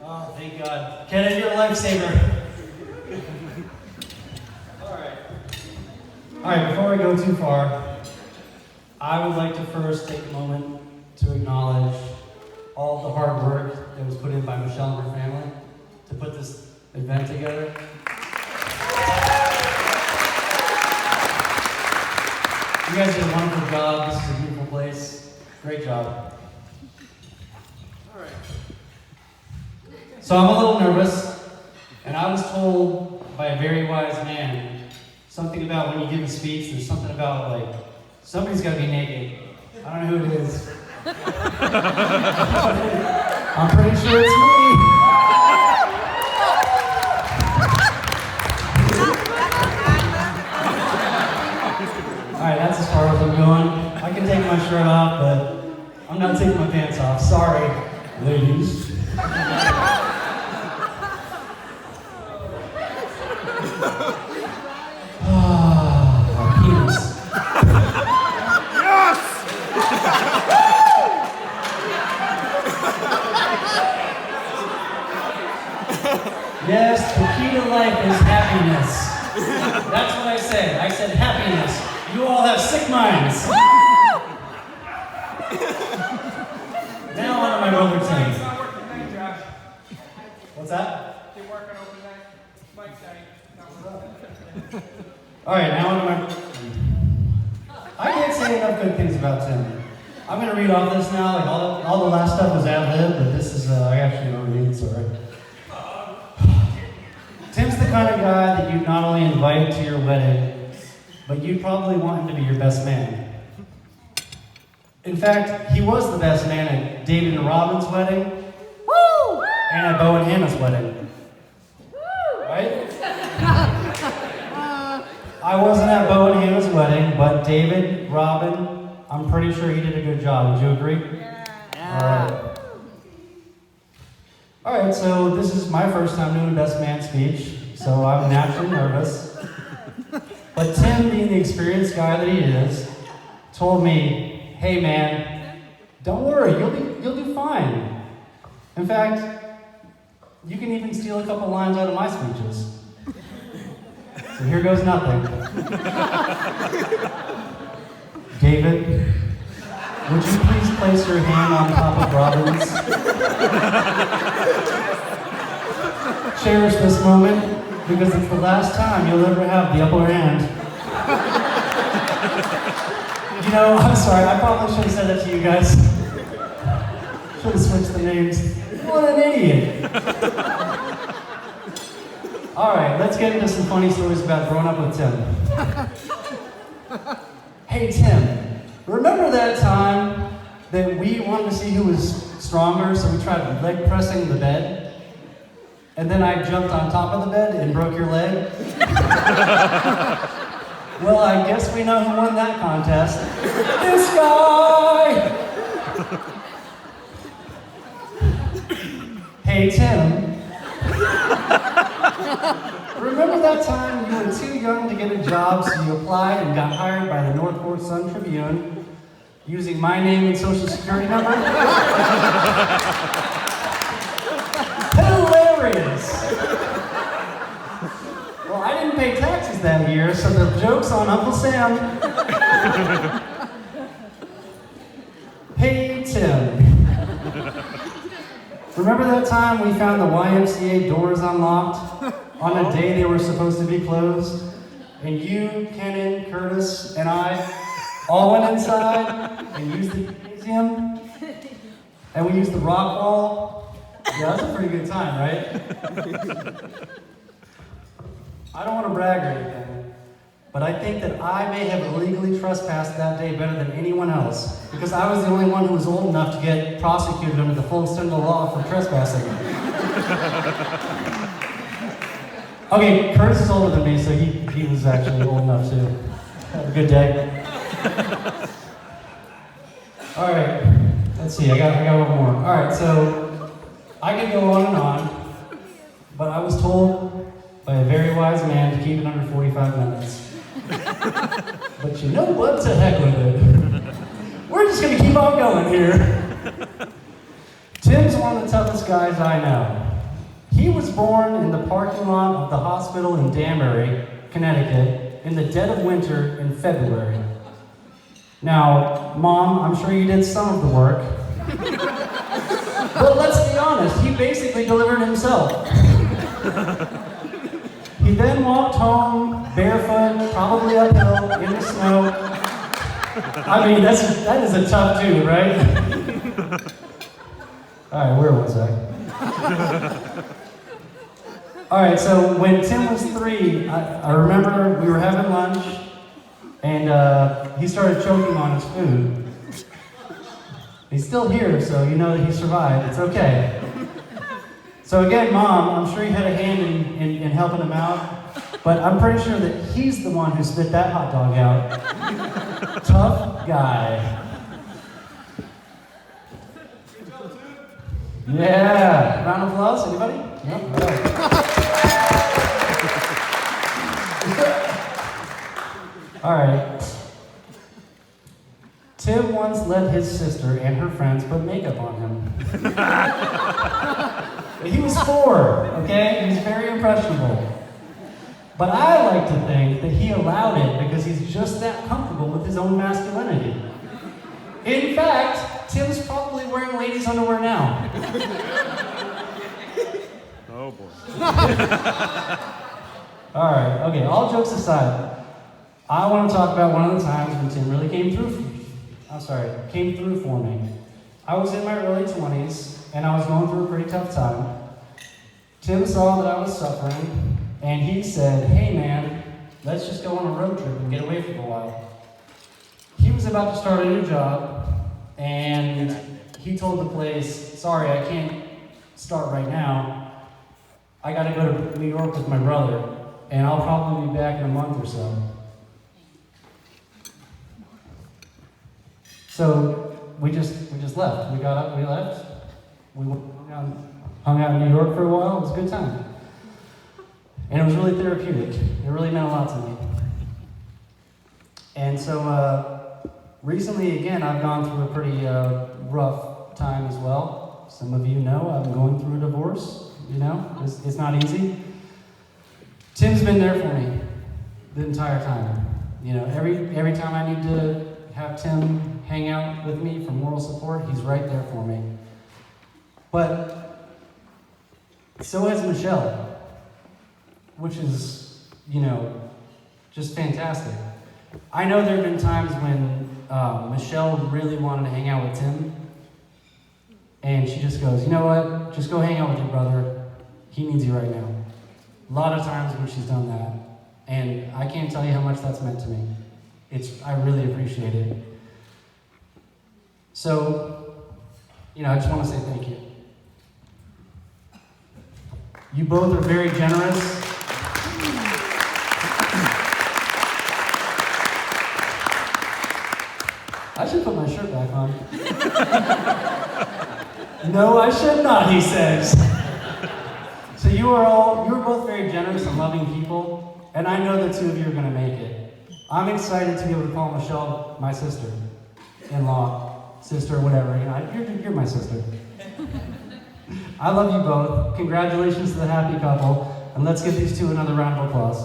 Oh, thank God. Kenneth, you're a lifesaver. All right, before we go too far, I would like to first take a moment to acknowledge all the hard work that was put in by Michelle and her family to put this event together. You guys did a wonderful job. This is a beautiful place. Great job. All right. So I'm a little nervous, and I was told by a very wise man something about when you give a speech, there's something about, like, somebody's got to be naked. I don't know who it is. I'm pretty sure it's me. Alright, that's as far as I'm going. I can take my shirt off, but I'm not taking my pants off. Sorry, ladies. Yes, the key to life is happiness. That's what I said. I said happiness. You all have sick minds. Now on to my roller team. It's not working tonight, Josh. What's that? They're working overnight. Mike's night. Alright, now on to my... I can't say enough good things about Tim. I'm going to read off this now. Like all the last stuff was ad-lib, but this is, I actually don't read, sorry. Tim's the kind of guy that you'd not only invite to your wedding, but you'd probably want him to be your best man. In fact, he was the best man at David and Robin's wedding, woo! And at Bo and Hannah's wedding. Woo! Right? I wasn't at Bo and Hannah's wedding, but David, Robin, I'm pretty sure he did a good job. Would you agree? Yeah. All right, so this is my first time doing Best Man speech, so I'm naturally nervous. But Tim, being the experienced guy that he is, told me, "Hey man, don't worry, you'll do fine. In fact, you can even steal a couple lines out of my speeches." So here goes nothing. David, would you please place your hand on top of Robin's? Cherish this moment, because it's the last time you'll ever have the upper hand. You know, I'm sorry, I probably should have said that to you guys. Should have switched the names. What an idiot. Alright, let's get into some funny stories about growing up with Tim. Hey Tim, remember that time that we wanted to see who was stronger, so we tried leg pressing the bed? And then I jumped on top of the bed and broke your leg? Well, I guess we know who won that contest. This guy! Hey Tim, remember that time you were too young to get a job, so you applied and got hired by the Northport Sun Tribune using my name and social security number? Hilarious! Well, I didn't pay taxes that year, so the joke's on Uncle Sam. Hey Tim, remember that time we found the YMCA doors unlocked on a day they were supposed to be closed? And you, Kenan, Curtis, and I all went inside and used the gymnasium? And we used the rock wall? Yeah, that's a pretty good time, right? I don't want to brag or anything, but I think that I may have illegally trespassed that day better than anyone else, because I was the only one who was old enough to get prosecuted under the full extent of the law for trespassing. Okay, Curtis is older than me, so he was actually old enough to have a good day. All right, let's see, I got one more. All right, so I could go on and on, but I was told by a very wise man to keep it under 45 minutes. But you know what? To heck with it. We're just gonna keep keep on going here. Tim's one of the toughest guys I know. He was born in the parking lot of the hospital in Danbury, Connecticut, in the dead of winter in February. Now, Mom, I'm sure you did some of the work. But let's be honest, he basically delivered himself. He then walked home barefoot, probably uphill, in the snow. I mean, that is a tough dude, right? All right, where was I? All right, so when Tim was 3, I remember we were having lunch, and he started choking on his food. He's still here, so you know that he survived. It's okay. So again, Mom, I'm sure you had a hand in helping him out, but I'm pretty sure that he's the one who spit that hot dog out. Tough guy. Yeah. Round of applause, anybody? No? All right. All right. Tim once let his sister and her friends put makeup on him. He was 4, okay? He was very impressionable. But I like to think that he allowed it because he's just that comfortable with his own masculinity. In fact, Tim's probably wearing ladies' underwear now. Oh boy. All right, okay, all jokes aside, I want to talk about one of the times when Tim really came through for me. I was in my early 20s, and I was going through a pretty tough time. Tim saw that I was suffering, and he said, "Hey man, let's just go on a road trip and get away for a while." He was about to start a new job, and he told the place, "Sorry, I can't start right now. I gotta go to New York with my brother, and I'll probably be back in a month or so." So we just left. We got up, we left. We hung out in New York for a while. It was a good time. And it was really therapeutic. It really meant a lot to me. And so recently, again, I've gone through a pretty rough time as well. Some of you know I'm going through a divorce. You know, it's not easy. Tim's been there for me the entire time. You know, every time I need to have Tim hang out with me for moral support, he's right there for me. But so has Michelle, which is, you know, just fantastic. I know there have been times when Michelle really wanted to hang out with Tim, and she just goes, "You know what, just go hang out with your brother. He needs you right now." A lot of times when she's done that, and I can't tell you how much that's meant to me. I really appreciate it. So, you know, I just want to say thank you. You both are very generous. I should put my shirt back on. No, I should not, he says. So you're both very generous and loving people, and I know the two of you are going to make it. I'm excited to be able to call Michelle my sister-in-law, sister, whatever. You know, you're my sister. I love you both. Congratulations to the happy couple, and let's give these two another round of applause.